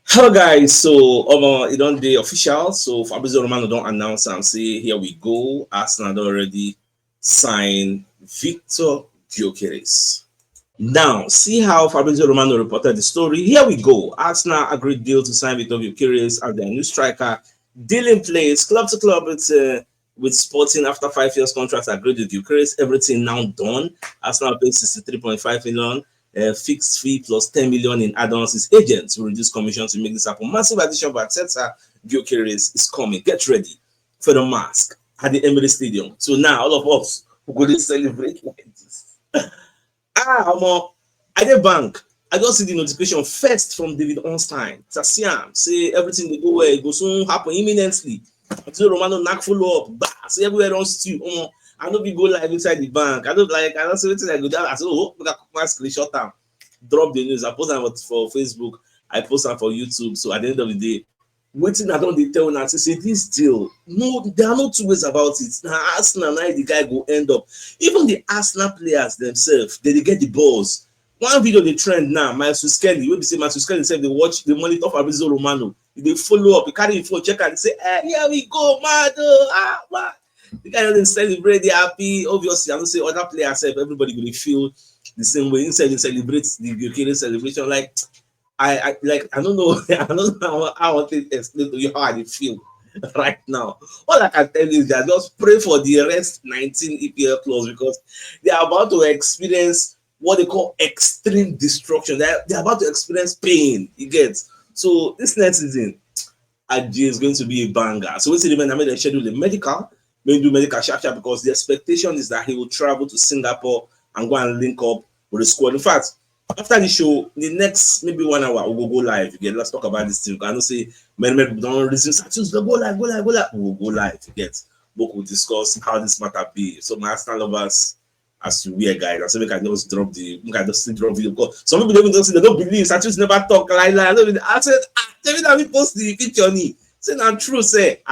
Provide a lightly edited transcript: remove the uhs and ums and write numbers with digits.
Hello guys, so it on the official. So Fabrizio Romano don't announce and say here we go. Arsenal had already signed Victor Gyokeres. Now, see how Fabrizio Romano reported the story. Here we go. Arsenal agreed deal to sign Victor Gyokeres as their new striker. Deal in place, club to club. It's with Sporting after 5 years contract agreed with Gyokeres. Everything now done. Arsenal paid 63.5 million. Fixed fee plus 10 million in add-ons. His agents will reduce commission to make this happen. Massive addition by Arteta. Gyokeres is coming. Get ready for the mask at the Emirates Stadium. So now all of us will go to celebrate like this. I dey bank. I just see the notification first from David Ornstein. Tasiam say everything will go well. It go soon happen imminently. Until Romano knock follow up. Bah, say everywhere don't stew. I know we go live inside the bank. I don't say anything I go down. I say, oh, look at my screenshot time. Drop the news. I post them for Facebook. I post them for YouTube. So at the end of the day, waiting I don't dey tell now to say this deal. No, there are no two ways about it. Now Arsenal, now the guy go end up. Even the Arsenal players themselves, they get the balls. One video they trend now, Matthew Skelly, wey be say Matthew Skelly said they watch the monitor Fabrizio Romano. They follow up, they carry the phone, check and say, here we go, man. Man. The guy doesn't celebrate, they happy. Obviously, I don't say other players, everybody will feel the same way. Inside they celebrate the Gyokeres celebration. Like I don't know. I don't know how I want to explain to you how I feel right now. All I can tell you is that just pray for the rest 19 EPL clubs because they are about to experience what they call extreme destruction. They're about to experience pain. You get so this next season, Ajay is going to be a banger. So what's the event? I made a schedule the medical, maybe do medical sharp because the expectation is that he will travel to Singapore and go and link up with the squad. In fact, after the show, the next maybe 1 hour, we'll go live again. Let's talk about this thing. I don't say many people don't reason. Go live. We'll go live. You get, but we'll discuss how this matter be. So my Arsenal lovers, as you wear guys, I say we can just drop video because some people don't see they don't believe. Saturday never talk like that. I said, tell me that we post the picture. Say not true. Say